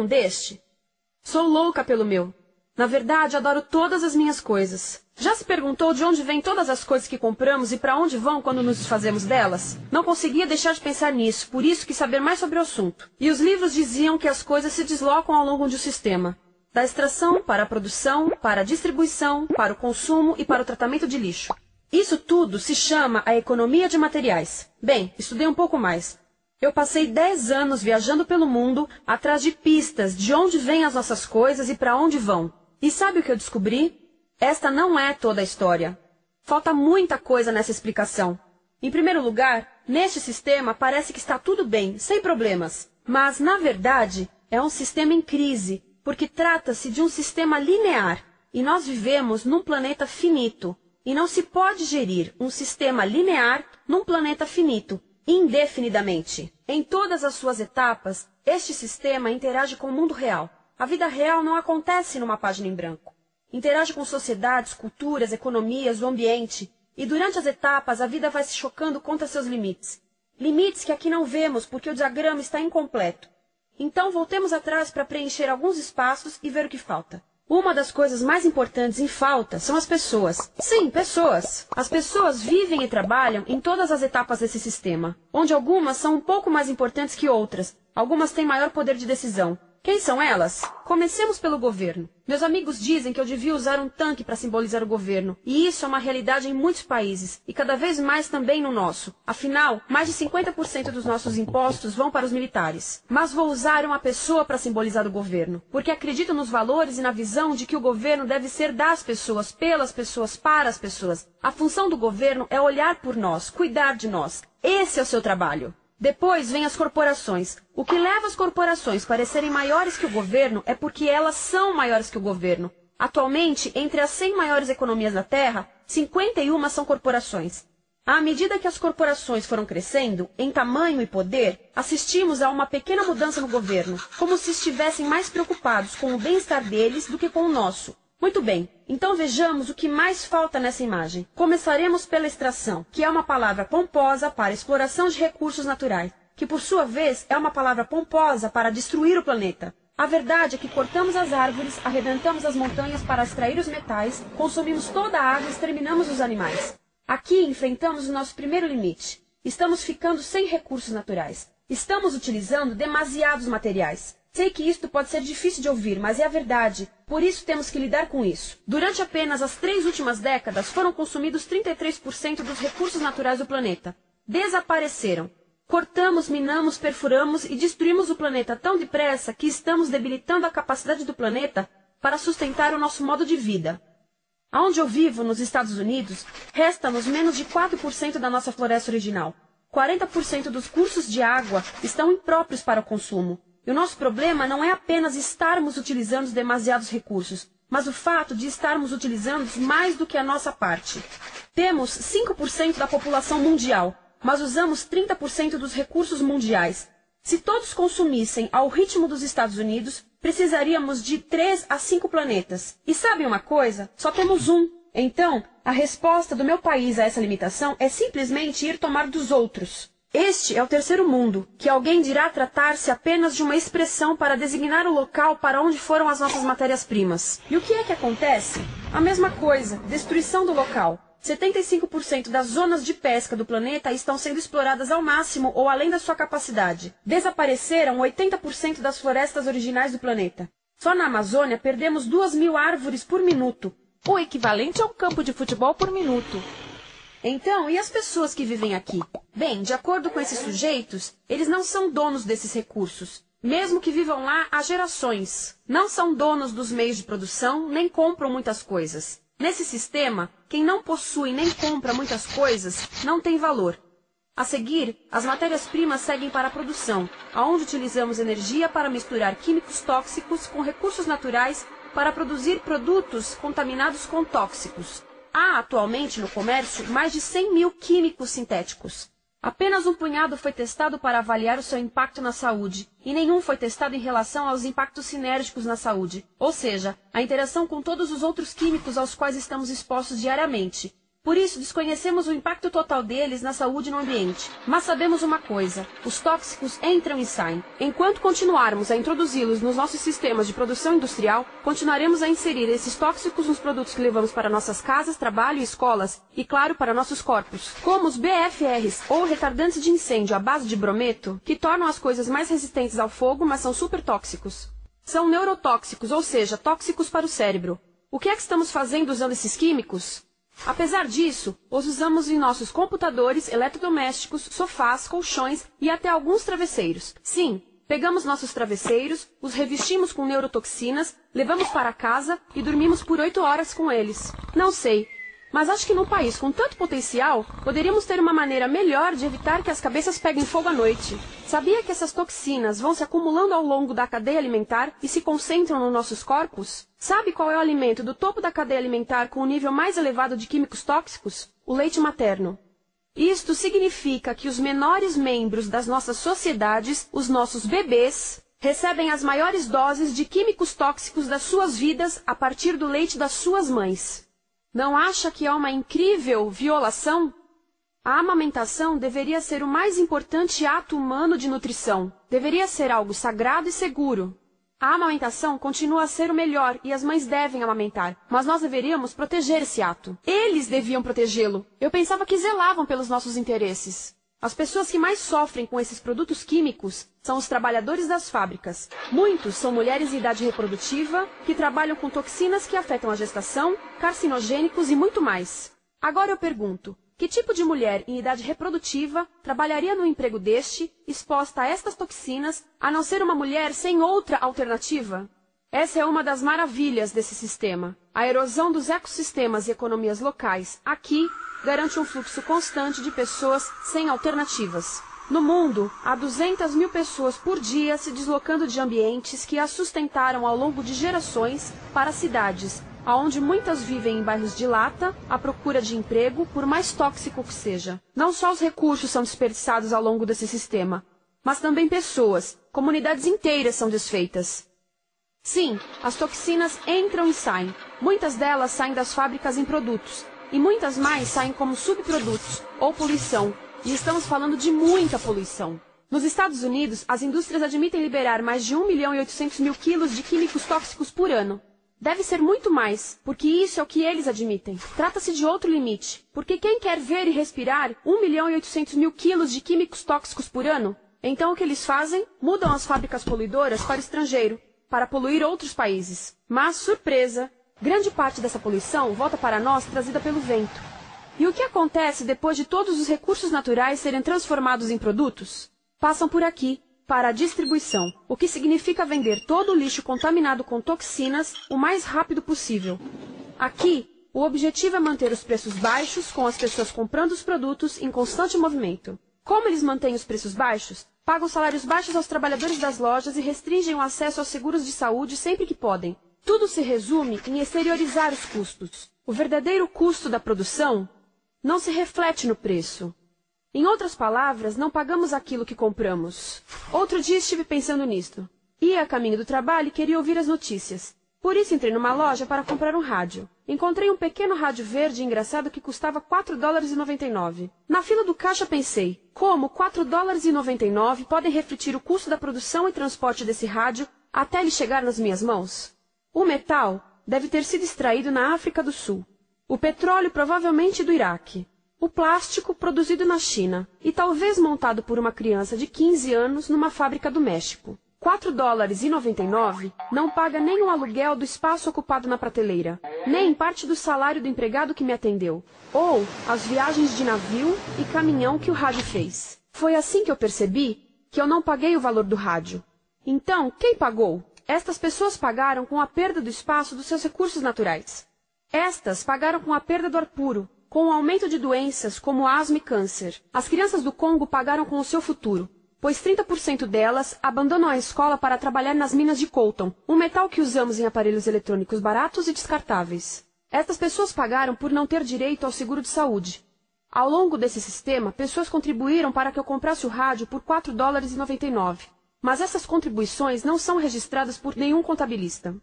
um deste? Sou louca pelo meu. Na verdade, adoro todas as minhas coisas. Já se perguntou de onde vêm todas as coisas que compramos e para onde vão quando nos desfazemos delas? Não conseguia deixar de pensar nisso, por isso quis saber mais sobre o assunto. E os livros diziam que as coisas se deslocam ao longo de um sistema. Da extração para a produção, para a distribuição, para o consumo e para o tratamento de lixo. Isso tudo se chama a economia de materiais. Bem, estudei um pouco mais. Eu passei 10 anos viajando pelo mundo atrás de pistas de onde vêm as nossas coisas e para onde vão. E sabe o que eu descobri? Esta não é toda a história. Falta muita coisa nessa explicação. Em primeiro lugar, neste sistema parece que está tudo bem, sem problemas. Mas, na verdade, é um sistema em crise, porque trata-se de um sistema linear. E nós vivemos num planeta finito. E não se pode gerir um sistema linear num planeta finito, indefinidamente. Em todas as suas etapas, este sistema interage com o mundo real. A vida real não acontece numa página em branco. Interage com sociedades, culturas, economias, o ambiente. E durante as etapas, a vida vai se chocando contra seus limites. Limites que aqui não vemos porque o diagrama está incompleto. Então, voltemos atrás para preencher alguns espaços e ver o que falta. Uma das coisas mais importantes em falta são as pessoas. Sim, pessoas. As pessoas vivem e trabalham em todas as etapas desse sistema, onde algumas são um pouco mais importantes que outras. Algumas têm maior poder de decisão. Quem são elas? Comecemos pelo governo. Meus amigos dizem que eu devia usar um tanque para simbolizar o governo. E isso é uma realidade em muitos países, e cada vez mais também no nosso. Afinal, mais de 50% dos nossos impostos vão para os militares. Mas vou usar uma pessoa para simbolizar o governo, porque acredito nos valores e na visão de que o governo deve ser das pessoas, pelas pessoas, para as pessoas. A função do governo é olhar por nós, cuidar de nós. Esse é o seu trabalho. Depois vem as corporações. O que leva as corporações a parecerem maiores que o governo é porque elas são maiores que o governo. Atualmente, entre as 100 maiores economias da Terra, 51 são corporações. À medida que as corporações foram crescendo, em tamanho e poder, assistimos a uma pequena mudança no governo, como se estivessem mais preocupados com o bem-estar deles do que com o nosso. Muito bem, então vejamos o que mais falta nessa imagem. Começaremos pela extração, que é uma palavra pomposa para exploração de recursos naturais, que por sua vez é uma palavra pomposa para destruir o planeta. A verdade é que cortamos as árvores, arrebentamos as montanhas para extrair os metais, consumimos toda a água e exterminamos os animais. Aqui enfrentamos o nosso primeiro limite. Estamos ficando sem recursos naturais. Estamos utilizando demasiados materiais. Sei que isto pode ser difícil de ouvir, mas é a verdade. Por isso temos que lidar com isso. Durante apenas as 3 últimas décadas, foram consumidos 33% dos recursos naturais do planeta. Desapareceram. Cortamos, minamos, perfuramos e destruímos o planeta tão depressa que estamos debilitando a capacidade do planeta para sustentar o nosso modo de vida. Aonde eu vivo, nos Estados Unidos, resta-nos menos de 4% da nossa floresta original. 40% dos cursos de água estão impróprios para o consumo. E o nosso problema não é apenas estarmos utilizando demasiados recursos, mas o fato de estarmos utilizando mais do que a nossa parte. Temos 5% da população mundial, mas usamos 30% dos recursos mundiais. Se todos consumissem ao ritmo dos Estados Unidos, precisaríamos de 3 a 5 planetas. E sabem uma coisa? Só temos um. Então, a resposta do meu país a essa limitação é simplesmente ir tomar dos outros. Este é o terceiro mundo, que alguém dirá tratar-se apenas de uma expressão para designar o local para onde foram as nossas matérias-primas. E o que é que acontece? A mesma coisa, destruição do local. 75% das zonas de pesca do planeta estão sendo exploradas ao máximo ou além da sua capacidade. Desapareceram 80% das florestas originais do planeta. Só na Amazônia perdemos 2.000 árvores por minuto, o equivalente a um campo de futebol por minuto. Então, e as pessoas que vivem aqui? Bem, de acordo com esses sujeitos, eles não são donos desses recursos. Mesmo que vivam lá há gerações. Não são donos dos meios de produção, nem compram muitas coisas. Nesse sistema, quem não possui nem compra muitas coisas não tem valor. A seguir, as matérias-primas seguem para a produção, aonde utilizamos energia para misturar químicos tóxicos com recursos naturais para produzir produtos contaminados com tóxicos. Há atualmente no comércio mais de 100.000 químicos sintéticos. Apenas um punhado foi testado para avaliar o seu impacto na saúde, e nenhum foi testado em relação aos impactos sinérgicos na saúde, ou seja, a interação com todos os outros químicos aos quais estamos expostos diariamente. Por isso, desconhecemos o impacto total deles na saúde e no ambiente. Mas sabemos uma coisa: os tóxicos entram e saem. Enquanto continuarmos a introduzi-los nos nossos sistemas de produção industrial, continuaremos a inserir esses tóxicos nos produtos que levamos para nossas casas, trabalho e escolas, e claro, para nossos corpos. Como os BFRs, ou retardantes de incêndio à base de brometo, que tornam as coisas mais resistentes ao fogo, mas são super tóxicos. São neurotóxicos, ou seja, tóxicos para o cérebro. O que é que estamos fazendo usando esses químicos? Apesar disso, os usamos em nossos computadores, eletrodomésticos, sofás, colchões e até alguns travesseiros. Sim, pegamos nossos travesseiros, os revestimos com neurotoxinas, levamos para casa e dormimos por 8 horas com eles. Não sei, mas acho que num país com tanto potencial, poderíamos ter uma maneira melhor de evitar que as cabeças peguem fogo à noite. Sabia que essas toxinas vão se acumulando ao longo da cadeia alimentar e se concentram nos nossos corpos? Sabe qual é o alimento do topo da cadeia alimentar com o nível mais elevado de químicos tóxicos? O leite materno. Isto significa que os menores membros das nossas sociedades, os nossos bebês, recebem as maiores doses de químicos tóxicos das suas vidas a partir do leite das suas mães. Não acha que é uma incrível violação? A amamentação deveria ser o mais importante ato humano de nutrição. Deveria ser algo sagrado e seguro. A amamentação continua a ser o melhor e as mães devem amamentar, mas nós deveríamos proteger esse ato. Eles deviam protegê-lo. Eu pensava que zelavam pelos nossos interesses. As pessoas que mais sofrem com esses produtos químicos são os trabalhadores das fábricas. Muitos são mulheres em idade reprodutiva que trabalham com toxinas que afetam a gestação, carcinogênicos e muito mais. Agora eu pergunto, que tipo de mulher em idade reprodutiva trabalharia num emprego deste, exposta a estas toxinas, a não ser uma mulher sem outra alternativa? Essa é uma das maravilhas desse sistema. A erosão dos ecossistemas e economias locais aqui garante um fluxo constante de pessoas sem alternativas. No mundo, há 200 mil pessoas por dia se deslocando de ambientes que as sustentaram ao longo de gerações para cidades, onde muitas vivem em bairros de lata, à procura de emprego, por mais tóxico que seja. Não só os recursos são desperdiçados ao longo desse sistema, mas também pessoas, comunidades inteiras são desfeitas. Sim, as toxinas entram e saem. Muitas delas saem das fábricas em produtos, e muitas mais saem como subprodutos, ou poluição. E estamos falando de muita poluição. Nos Estados Unidos, as indústrias admitem liberar mais de 1.800.000 quilos de químicos tóxicos por ano. Deve ser muito mais, porque isso é o que eles admitem. Trata-se de outro limite, porque quem quer ver e respirar 1.800.000 quilos de químicos tóxicos por ano? Então o que eles fazem? Mudam as fábricas poluidoras para o estrangeiro, para poluir outros países. Mas, surpresa, grande parte dessa poluição volta para nós trazida pelo vento. E o que acontece depois de todos os recursos naturais serem transformados em produtos? Passam por aqui, para a distribuição, o que significa vender todo o lixo contaminado com toxinas o mais rápido possível. Aqui, o objetivo é manter os preços baixos, com as pessoas comprando os produtos em constante movimento. Como eles mantêm os preços baixos? Pagam salários baixos aos trabalhadores das lojas e restringem o acesso aos seguros de saúde sempre que podem. Tudo se resume em exteriorizar os custos. O verdadeiro custo da produção não se reflete no preço. Em outras palavras, não pagamos aquilo que compramos. Outro dia estive pensando nisto. Ia a caminho do trabalho e queria ouvir as notícias. Por isso entrei numa loja para comprar um rádio. Encontrei um pequeno rádio verde engraçado que custava $4,99. Na fila do caixa pensei, como $4,99 podem refletir o custo da produção e transporte desse rádio até ele chegar nas minhas mãos? O metal deve ter sido extraído na África do Sul. O petróleo provavelmente do Iraque. O plástico produzido na China e talvez montado por uma criança de 15 anos numa fábrica do México. $4,99 não paga nem o aluguel do espaço ocupado na prateleira, nem parte do salário do empregado que me atendeu, ou as viagens de navio e caminhão que o rádio fez. Foi assim que eu percebi que eu não paguei o valor do rádio. Então, quem pagou? Estas pessoas pagaram com a perda do espaço dos seus recursos naturais. Estas pagaram com a perda do ar puro, com o aumento de doenças como asma e câncer. As crianças do Congo pagaram com o seu futuro, pois 30% delas abandonam a escola para trabalhar nas minas de coltan, um metal que usamos em aparelhos eletrônicos baratos e descartáveis. Estas pessoas pagaram por não ter direito ao seguro de saúde. Ao longo desse sistema, pessoas contribuíram para que eu comprasse o rádio por $4,99. Mas essas contribuições não são registradas por nenhum contabilista.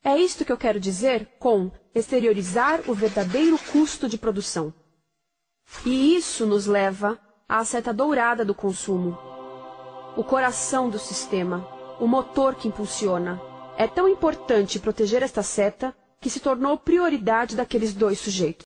É isto que eu quero dizer com exteriorizar o verdadeiro custo de produção. E isso nos leva à seta dourada do consumo. O coração do sistema, o motor que impulsiona. É tão importante proteger esta seta que se tornou prioridade daqueles dois sujeitos.